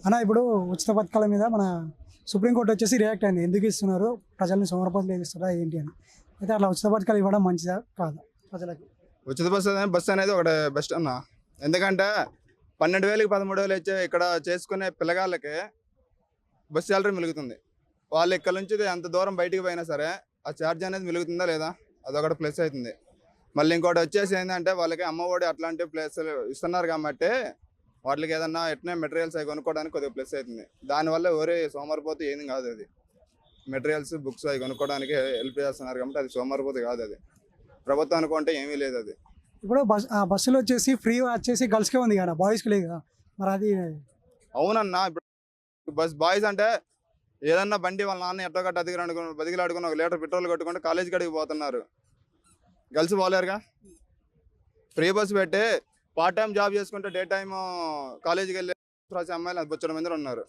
అన్న ఇప్పుడు ఉచిత పథకాల మీద మన సుప్రీంకోర్టు వచ్చేసి రియాక్ట్ అయింది. ఎందుకు ఇస్తున్నారు, ప్రజల్ని సోమరపోతులు ఇస్తారా ఏంటి అని. అయితే అట్లా ఉచిత పథకాలు ఇవ్వడం మంచిదా కాదా ప్రజలకి? ఉచిత బస్సు అనేది ఒకటి బెస్ట్ అన్న. ఎందుకంటే 12,000కి 13,000 ఇచ్చే ఇక్కడ చేసుకునే పిల్లగాళ్ళకి బస్సు శాలరీ మిలుగుతుంది. వాళ్ళు ఇక్కడ నుంచి ఎంత దూరం బయటికి పోయినా సరే ఆ ఛార్జ్ అనేది మిలుగుతుందా లేదా, అదొకటి ప్లస్ అవుతుంది. మళ్ళీ ఇంకోటి వచ్చేసి ఏంటంటే వాళ్ళకి అమ్మఒడి అట్లాంటి ప్లేసులు ఇస్తున్నారు కాబట్టి వాటికి ఏదన్నా ఎట్నే మెటీరియల్స్ అవి కొనుక్కోవడానికి కొద్దిగా ప్లస్ అవుతుంది. దానివల్ల ఎవరే సోమరిపోతే ఏం కాదు. అది మెటీరియల్స్ బుక్స్ అవి కొనుక్కోవడానికి హెల్ప్ చేస్తున్నారు కాబట్టి అది సోమరిపోతే కాదు. అది ప్రభుత్వం అనుకుంటే ఏమీ లేదు. అది ఇప్పుడు బస్సులో వచ్చేసి ఫ్రీ వచ్చేసి గర్ల్స్కే ఉంది కదా, బాయ్స్కి లేదు కదా, మరి అది? అవునన్నా. ఇప్పుడు బాయ్స్ అంటే ఏదన్నా బండి వాళ్ళ నాన్న ఎట్టో గట్ట బతికిలాడుకుని 1 లీటర్ పెట్రోల్ కొట్టుకుంటే కాలేజీ కాడికి పోతున్నారు. గర్ల్స్ పోలేరుగా. ఫ్రీ బస్సు పెట్టి పార్ట్ టైం జాబ్ చేసుకుంటే డే టైమ్ కాలేజీకి వెళ్ళి రాసే అమ్మాయిలు అది బొచ్చడం మంది ఉన్నారు.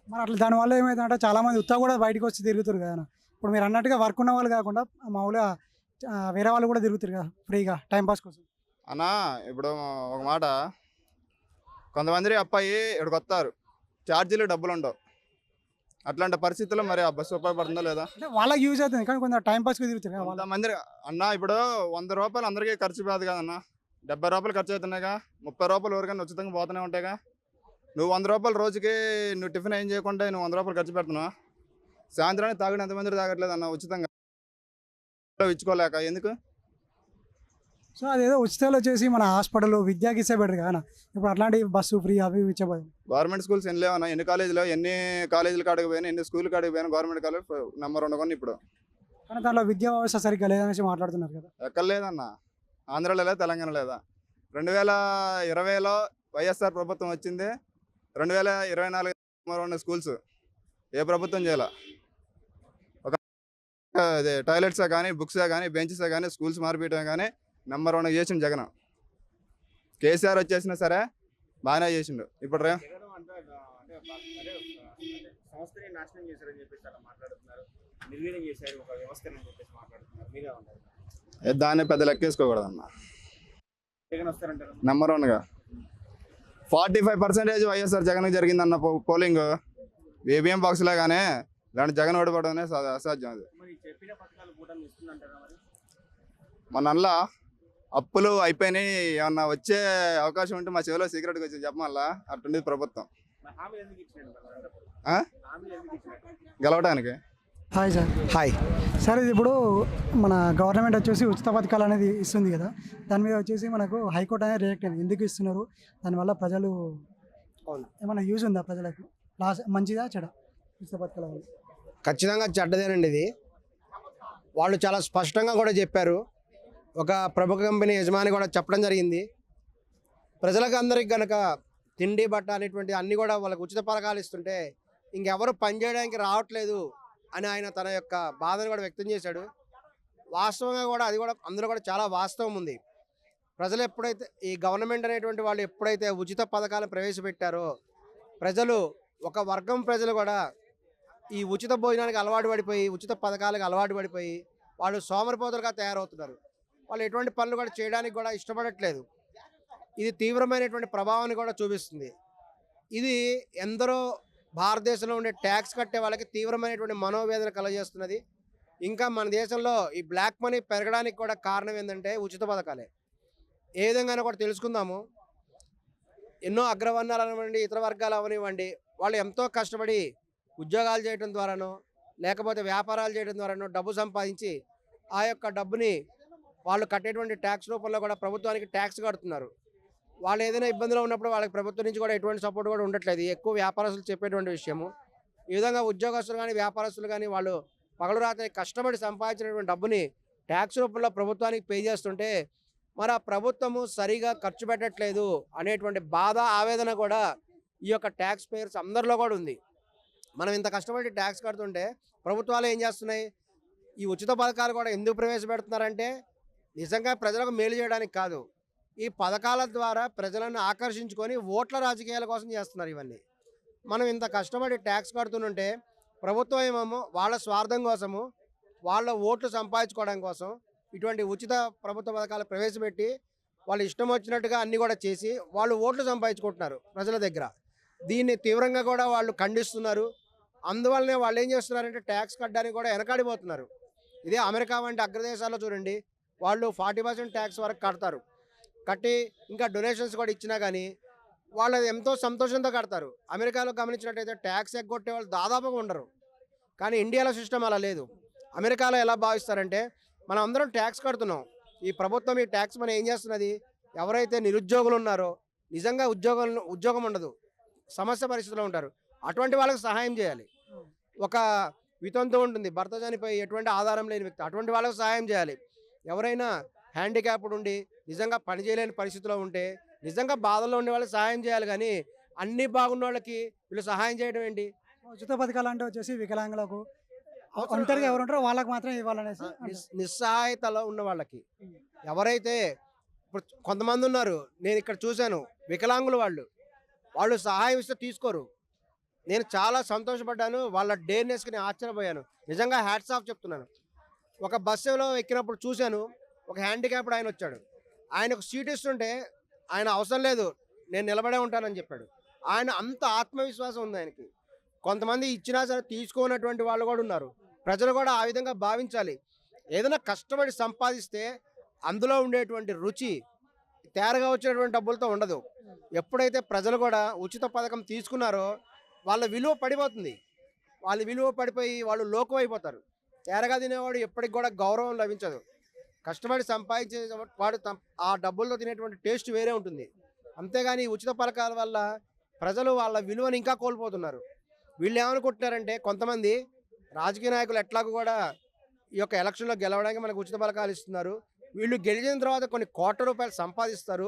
మరి అట్లా దానివల్ల ఏమైందంటే చాలా మంది ఉత్తా కూడా బయటకు వచ్చి తిరుగుతారు కదా. ఇప్పుడు మీరు అన్నట్టుగా వర్క్ ఉన్న వాళ్ళు కాకుండా మామూలుగా వేరే వాళ్ళు కూడా తిరుగుతారు కదా ఫ్రీగా టైంపాస్ కోసం. అన్నా ఇప్పుడు ఒక మాట, కొంతమంది అబ్బాయి ఇక్కడికి వస్తారు, ఛార్జీలు డబ్బులు ఉండవు. అట్లాంటి పరిస్థితుల్లో మరి ఆ బస్సు ఉపయోగపడుతుందా లేదా? అంటే వాళ్ళకి యూజ్ అవుతుంది కానీ కొంత టైంపాస్కి తిరుగుతారు కదా వాళ్ళ. కొంతమంది అన్న ఇప్పుడు 100 రూపాయలు అందరికీ ఖర్చు కాదు కదన్న, 70 రూపాయలు ఖర్చు అవుతున్నాయిగా, 30 రూపాయలు ఎవరికైనా ఉచితంగా పోతూనే ఉంటాయిగా. నువ్వు 100 రూపాయలు రోజుకి నువ్వు టిఫిన్ ఏం చేయకుండా నువ్వు 100 రూపాయలు ఖర్చు పెడుతున్నావు. సాయంత్రానికి తాగడం ఎంతమంది తాగట్లేదు అన్న ఉచితంగా ఇచ్చుకోలేక ఎందుకు? సో అదేదో ఉచితాలు వచ్చేసి మన హాస్పిటల్ విద్యాకి ఇచ్చే బెటర్ కదా. ఇప్పుడు అట్లాంటి బస్సు ఫ్రీ అవి ఇచ్చేపోదు. గవర్నమెంట్ స్కూల్స్ ఎన్ని లేవన్నా, ఎన్ని కాలేజీలు కాడికి పోయినా, ఎన్ని స్కూల్ కాడికి పోయినా గవర్నమెంట్ కాలేజ్ నెంబర్ 1 కొన్ని ఇప్పుడు. కానీ దాంట్లో విద్యా వ్యవస్థ సరిగ్గా లేదనేసి మాట్లాడుతున్నారు కదా. ఎక్కడ లేదన్న, ఆంధ్రాలో లేదా, తెలంగాణ లేదా. 2020లో వైఎస్ఆర్ ప్రభుత్వం వచ్చింది, 2024 నెంబర్ 1 స్కూల్స్ ఏ ప్రభుత్వం చేయాల. ఒక టాయిలెట్సే కానీ, బుక్సే కానీ, బెంచెసే కానీ, స్కూల్స్ మార్పియటమే కానీ నెంబర్ 1 చేసిండు జగన్. కేసీఆర్ వచ్చేసినా సరే బాగానే చేసిండు. ఇప్పుడు దాన్ని పెద్ద లెక్కేసుకోకూడదన్న. నెంబర్ 1గా 45% వైఎస్ఆర్ జగన్ జరిగిందన్న పోలింగ్. ఏబిఎం బాక్స్లా కానీ దాని జగన్ ఓడిపోవడం అనేది అసాధ్యం. అది మన అప్పులు అయిపోయినాయి, ఏమన్నా వచ్చే అవకాశం ఉంటే మా చెవిలో సీక్రెట్గా వచ్చి చెప్పమల్లా. అట్టుండేది ప్రభుత్వం గెలవడానికి. Hi sir. హాయ్ సార్, ఇది ఇప్పుడు మన గవర్నమెంట్ వచ్చేసి ఉచిత పథకాలు అనేది ఇస్తుంది కదా, దాని మీద వచ్చేసి మనకు హైకోర్టు అనేది రియాక్ట్ అయింది. ఎందుకు ఇస్తున్నారు, దానివల్ల ప్రజలు ఏమైనా యూజ్ ఉందా ప్రజలకు? మంచిదా చెడా ఉచిత పథకాల వల్ల? ఖచ్చితంగా చెడ్డదేనండి. ఇది వాళ్ళు చాలా స్పష్టంగా కూడా చెప్పారు. ఒక ప్రముఖ కంపెనీ యజమాని కూడా చెప్పడం జరిగింది. ప్రజలకు అందరికి కనుక తిండి బట్ట అనేటువంటి అన్నీ కూడా వాళ్ళకి ఉచిత పథకాలు ఇస్తుంటే ఇంకెవరు పనిచేయడానికి రావట్లేదు అని ఆయన తన యొక్క బాధను కూడా వ్యక్తం చేశాడు. వాస్తవంగా కూడా అది కూడా అందులో కూడా చాలా వాస్తవం ఉంది. ప్రజలు ఎప్పుడైతే ఈ గవర్నమెంట్ అనేటువంటి వాళ్ళు ఎప్పుడైతే ఉచిత పథకాలను ప్రవేశపెట్టారో ప్రజలు, ఒక వర్గం ప్రజలు కూడా ఈ ఉచిత భోజనానికి అలవాటు పడిపోయి, ఉచిత పథకాలకు అలవాటు పడిపోయి వాళ్ళు సోమరిపోతులుగా తయారవుతున్నారు. వాళ్ళు ఎటువంటి పనులు కూడా చేయడానికి కూడా ఇష్టపడట్లేదు. ఇది తీవ్రమైనటువంటి ప్రభావాన్ని కూడా చూపిస్తుంది. ఇది ఎందరో భారతదేశంలో ఉండే ట్యాక్స్ కట్టే వాళ్ళకి తీవ్రమైనటువంటి మనోవేదన కలగజేస్తున్నది. ఇంకా మన దేశంలో ఈ బ్లాక్ మనీ పెరగడానికి కూడా కారణం ఏంటంటే ఉచిత పథకాలే. ఏ విధంగానూ కూడా తెలుసుకుందాము. ఎన్నో అగ్రవర్ణాలు అవనివ్వండి, ఇతర వర్గాలు అవనివ్వండి, వాళ్ళు ఎంతో కష్టపడి ఉద్యోగాలు చేయడం ద్వారానో లేకపోతే వ్యాపారాలు చేయడం ద్వారానో డబ్బు సంపాదించి ఆ యొక్క డబ్బుని వాళ్ళు కట్టేటువంటి ట్యాక్స్ రూపంలో కూడా ప్రభుత్వానికి ట్యాక్స్ కడుతున్నారు. వాళ్ళు ఏదైనా ఇబ్బందిలో ఉన్నప్పుడు వాళ్ళకి ప్రభుత్వం నుంచి కూడా ఎటువంటి సపోర్ట్ కూడా ఉండట్లేదు. ఎక్కువ వ్యాపారస్తులు చెప్పేటువంటి విషయము. ఈ విధంగా ఉద్యోగస్తులు కానీ వ్యాపారస్తులు కానీ వాళ్ళు పగలు రాత్రి కష్టపడి సంపాదించినటువంటి డబ్బుని ట్యాక్స్ రూపంలో ప్రభుత్వానికి పే చేస్తుంటే మరి ఆ ప్రభుత్వము సరిగా ఖర్చు పెట్టట్లేదు అనేటువంటి బాధ, ఆవేదన కూడా ఈ యొక్క ట్యాక్స్ పేయర్స్ అందరిలో కూడా ఉంది. మనం ఇంత కష్టపడి ట్యాక్స్ కడుతుంటే ప్రభుత్వాలు ఏం చేస్తున్నాయి? ఈ ఉచిత పథకాలు కూడా ఎందుకు ప్రవేశపెడుతున్నారంటే నిజంగా ప్రజలకు మేలు చేయడానికి కాదు. ఈ పథకాల ద్వారా ప్రజలను ఆకర్షించుకొని ఓట్ల రాజకీయాల కోసం చేస్తున్నారు ఇవన్నీ. మనం ఇంత కష్టపడి ట్యాక్స్ కడుతుంటే ప్రభుత్వం ఏమో వాళ్ళ స్వార్థం కోసము, వాళ్ళ ఓట్లు సంపాదించుకోవడం కోసం ఇటువంటి ఉచిత ప్రభుత్వ పథకాలు ప్రవేశపెట్టి వాళ్ళు ఇష్టం వచ్చినట్టుగా అన్నీ కూడా చేసి వాళ్ళు ఓట్లు సంపాదించుకుంటున్నారు ప్రజల దగ్గర. దీన్ని తీవ్రంగా కూడా వాళ్ళు ఖండిస్తున్నారు. అందువల్లనే వాళ్ళు ఏం చేస్తున్నారంటే ట్యాక్స్ కట్టడానికి కూడా వెనకాడిపోతున్నారు. ఇదే అమెరికా వంటి అగ్రదేశాల్లో చూడండి, వాళ్ళు 40% ట్యాక్స్ వరకు కడతారు. కట్టి ఇంకా డొనేషన్స్ కూడా ఇచ్చినా కానీ వాళ్ళు ఎంతో సంతోషంతో కడతారు. అమెరికాలో గమనించినట్టయితే ట్యాక్స్ ఎగ్గొట్టే వాళ్ళు దాదాపుగా ఉండరు. కానీ ఇండియాలో సిస్టమ్ అలా లేదు. అమెరికాలో ఎలా భావిస్తారంటే మనం అందరం ట్యాక్స్ కడుతున్నాం, ఈ ప్రభుత్వం ఈ ట్యాక్స్ మనం ఏం చేస్తున్నది, ఎవరైతే నిరుద్యోగులు ఉన్నారో నిజంగా ఉద్యోగం ఉండదు, సమస్య పరిస్థితిలో ఉంటారు, అటువంటి వాళ్ళకి సహాయం చేయాలి. ఒక వితంతు ఉంటుంది, భర్త చనిపోయి ఎటువంటి ఆధారం లేని వ్యక్తి, అటువంటి వాళ్ళకి సహాయం చేయాలి. ఎవరైనా హ్యాండిక్యాప్డ్ ఉండి నిజంగా పని చేయలేని పరిస్థితిలో ఉంటే నిజంగా బాధల్లో ఉండే వాళ్ళకి సహాయం చేయాలి. కానీ అన్ని బాగున్న వాళ్ళకి వీళ్ళు సహాయం చేయడం ఏంటి? ఉచిత పథకాలు అంటే వచ్చేసి వికలాంగులకు ఒంటరిగా ఎవరు ఉంటారో వాళ్ళకి మాత్రం ఇవ్వాలనేసి నిస్సహాయతలో ఉన్న వాళ్ళకి. ఎవరైతే ఇప్పుడు కొంతమంది ఉన్నారు, నేను ఇక్కడ చూశాను, వికలాంగులు వాళ్ళు సహాయం ఇస్తే తీసుకోరు. నేను చాలా సంతోషపడ్డాను, వాళ్ళ డేర్నెస్కి నేను ఆశ్చర్యపోయాను. నిజంగా హ్యాట్స్ ఆఫ్ చెప్తున్నాను. ఒక బస్సులో ఎక్కినప్పుడు చూశాను, ఒక హ్యాండిక్యాప్డ్ ఆయన వచ్చాడు. ఆయనకు సీట్ ఇస్తుంటే ఆయన అవసరం లేదు, నేను నిలబడే ఉంటానని చెప్పాడు. ఆయన అంత ఆత్మవిశ్వాసం ఉంది ఆయనకి. కొంతమంది ఇచ్చినా సరే తీసుకోనటువంటి వాళ్ళు కూడా ఉన్నారు. ప్రజలు కూడా ఆ విధంగా భావించాలి. ఏదైనా కష్టపడి సంపాదిస్తే అందులో ఉండేటువంటి రుచి తేరగా వచ్చినటువంటి డబ్బులతో ఉండదు. ఎప్పుడైతే ప్రజలు కూడా ఉచిత పథకం తీసుకున్నారో వాళ్ళ విలువ పడిపోతుంది. వాళ్ళ విలువ పడిపోయి వాళ్ళు లోకం అయిపోతారు. తేరగా తినేవాడు ఎప్పటికి కూడా గౌరవం లభించదు. కష్టపడి సంపాదించే వాడు ఆ డబ్బుల్లో తినేటువంటి టేస్ట్ వేరే ఉంటుంది. అంతేగాని ఉచిత పథకాల వల్ల ప్రజలు వాళ్ళ విలువను ఇంకా కోల్పోతున్నారు. వీళ్ళు ఏమనుకుంటున్నారంటే కొంతమంది రాజకీయ నాయకులు ఎట్లాగూ కూడా ఈ యొక్క ఎలక్షన్లో గెలవడానికి మనకు ఉచిత పథకాలు ఇస్తున్నారు, వీళ్ళు గెలిచిన తర్వాత కొన్ని కోట్ల రూపాయలు సంపాదిస్తారు,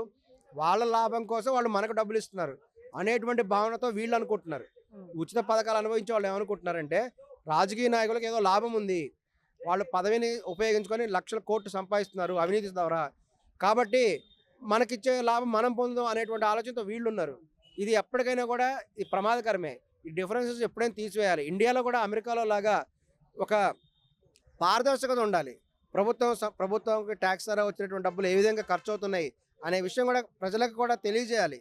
వాళ్ళ లాభం కోసం వాళ్ళు మనకు డబ్బులు ఇస్తున్నారు అనేటువంటి భావనతో వీళ్ళు అనుకుంటున్నారు. ఉచిత పథకాలు అనుభవించే వాళ్ళు ఏమనుకుంటున్నారంటే రాజకీయ నాయకులకు ఏదో లాభం ఉంది, వాళ్ళు పదవిని ఉపయోగించుకొని లక్షల కోట్లు సంపాదిస్తున్నారు అవినీతి ద్వారా, కాబట్టి మనకిచ్చే లాభం మనం పొందుదాం అనేటువంటి ఆలోచనతో వీళ్ళు ఉన్నారు. ఇది ఎప్పటికైనా కూడా ఇది ప్రమాదకరమే. ఈ డిఫరెన్సెస్ ఎప్పుడైనా తీసివేయాలి. ఇండియాలో కూడా అమెరికాలో లాగా ఒక పారదర్శకత ఉండాలి. ప్రభుత్వంకి ట్యాక్స్ ద్వారా వచ్చినటువంటి డబ్బులు ఏ విధంగా ఖర్చు అవుతున్నాయి అనే విషయం కూడా ప్రజలకు కూడా తెలియజేయాలి.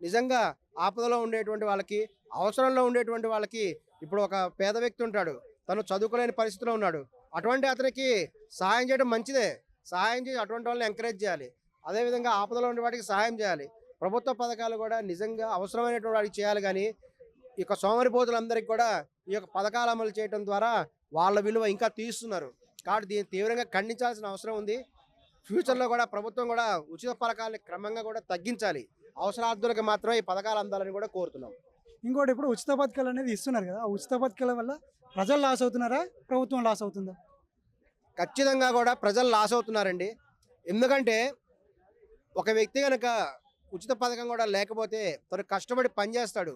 నిజంగా ఆపదలో ఉండేటువంటి వాళ్ళకి, అవసరంలో ఉండేటువంటి వాళ్ళకి, ఇప్పుడు ఒక పేద వ్యక్తి ఉంటాడు, తను చదువుకోలేని పరిస్థితిలో ఉన్నాడు, అటువంటి అతనికి సహాయం చేయడం మంచిదే. సహాయం చేసి అటువంటి వాళ్ళని ఎంకరేజ్ చేయాలి. అదేవిధంగా ఆపదలో ఉండే వాటికి సహాయం చేయాలి. ప్రభుత్వ పథకాలు కూడా నిజంగా అవసరమైనటువంటి వాడికి చేయాలి. కానీ ఈ యొక్క సోమరిపోతులందరికీ కూడా ఈ యొక్క పథకాలు అమలు చేయడం ద్వారా వాళ్ళ విలువ ఇంకా తీస్తున్నారు. కాబట్టి దీన్ని తీవ్రంగా ఖండించాల్సిన అవసరం ఉంది. ఫ్యూచర్లో కూడా ప్రభుత్వం కూడా ఉచిత పథకాలని క్రమంగా కూడా తగ్గించాలి. అవసరార్థులకు మాత్రమే ఈ పథకాలు అందాలని కూడా కోరుతున్నాం. ఇంకోటి ఇప్పుడు ఉచిత పథకాలు అనేది ఇస్తున్నారు కదా, ఆ ఉచిత పథకాల వల్ల ప్రజలు లాస్ అవుతున్నారా, ప్రభుత్వం లాస్ అవుతుందా? ఖచ్చితంగా కూడా ప్రజలు లాస్ అవుతున్నారండి. ఎందుకంటే ఒక వ్యక్తి కనుక ఉచిత పథకం కూడా లేకపోతే తను కష్టపడి పనిచేస్తాడు,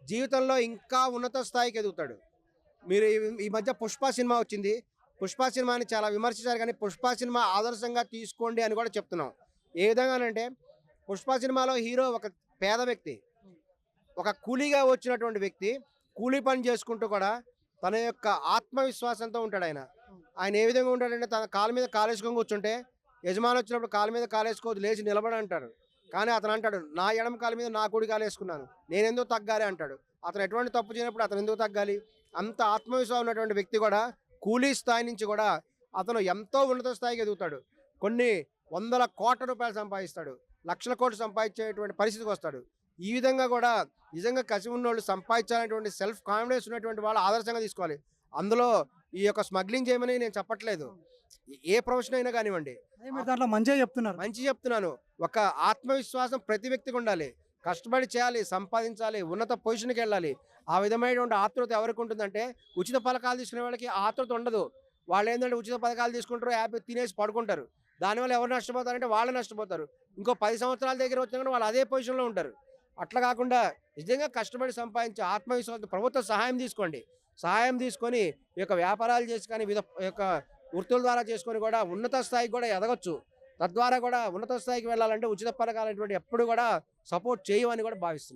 జీవితంలో ఇంకా ఉన్నత స్థాయికి ఎదుగుతాడు. మీరు ఈ మధ్య పుష్ప సినిమా వచ్చింది. పుష్ప సినిమాని చాలా విమర్శించారు, కానీ పుష్ప సినిమా ఆదర్శంగా తీసుకోండి అని కూడా చెప్తున్నాం. ఏ విధంగానంటే పుష్ప సినిమాలో హీరో ఒక పేద వ్యక్తి, ఒక కూలీగా వచ్చినటువంటి వ్యక్తి, కూలీ పని చేసుకుంటూ కూడా తన యొక్క ఆత్మవిశ్వాసంతో ఉంటాడు. ఆయన ఏ విధంగా ఉంటాడంటే తన కాళ్ళ మీద కాలేసుకొని కూర్చుంటే యజమాని వచ్చినప్పుడు కాళ్ళ మీద కాలేసుకోవద్దు, లేచి నిలబడి అంటాడు. కానీ అతను అంటాడు, నా ఎడమ కాళ్ళ మీద నా కుడి కాలేసుకున్నాను, నేను ఎందుకు తగ్గాలి అంటాడు. అతను ఎటువంటి తప్పు చేయనప్పుడు అతను ఎందుకు తగ్గాలి? అంత ఆత్మవిశ్వాసం ఉన్నటువంటి వ్యక్తి కూడా కూలీ స్థాయి నుంచి కూడా అతను ఎంతో ఉన్నత స్థాయికి ఎదుగుతాడు. కొన్ని వందల కోట్ల రూపాయలు సంపాదిస్తాడు, లక్షల కోట్లు సంపాదించేటువంటి పరిస్థితికి వస్తాడు. ఈ విధంగా కూడా నిజంగా కసి ఉన్నోళ్ళు సంపాదించాలనేటువంటి సెల్ఫ్ కాన్ఫిడెన్స్ ఉన్నటువంటి వాళ్ళు ఆదర్శంగా తీసుకోవాలి. అందులో ఈ యొక్క స్మగ్లింగ్ చేయమని నేను చెప్పట్లేదు, ఏ ప్రొఫెషన్ అయినా కానివ్వండి. దాంట్లో మంచిగా చెప్తున్నారు. మంచి చెప్తున్నాను. ఒక ఆత్మవిశ్వాసం ప్రతి వ్యక్తికి ఉండాలి, కష్టపడి చేయాలి, సంపాదించాలి, ఉన్నత పొజిషన్కి వెళ్ళాలి. ఆ విధమైనటువంటి ఆతృత ఎవరికి ఉంటుందంటే ఉచిత పథకాలు తీసుకునే వాళ్ళకి ఆతృత ఉండదు. వాళ్ళు ఏంటంటే ఉచిత పథకాలు తీసుకుంటారు, యాప్ తినేసి పడుకుంటారు. దానివల్ల ఎవరు నష్టపోతారంటే వాళ్ళు నష్టపోతారు. ఇంకో 10 సంవత్సరాల దగ్గర వచ్చినా కూడా వాళ్ళు అదే పొజిషన్లో ఉంటారు. అట్లా కాకుండా నిజంగా కష్టపడి సంపాదించే ఆత్మవిశ్వాసం, ప్రభుత్వ సహాయం తీసుకోండి. సహాయం తీసుకొని ఈ యొక్క వ్యాపారాలు చేసి కానీ ఈ యొక్క వృత్తుల ద్వారా చేసుకొని కూడా ఉన్నత స్థాయికి కూడా ఎదగొచ్చు. తద్వారా కూడా ఉన్నత స్థాయికి వెళ్ళాలంటే ఉచిత పథకాలు అనేటువంటి ఎప్పుడు కూడా సపోర్ట్ చేయమని కూడా భావిస్తున్నాను.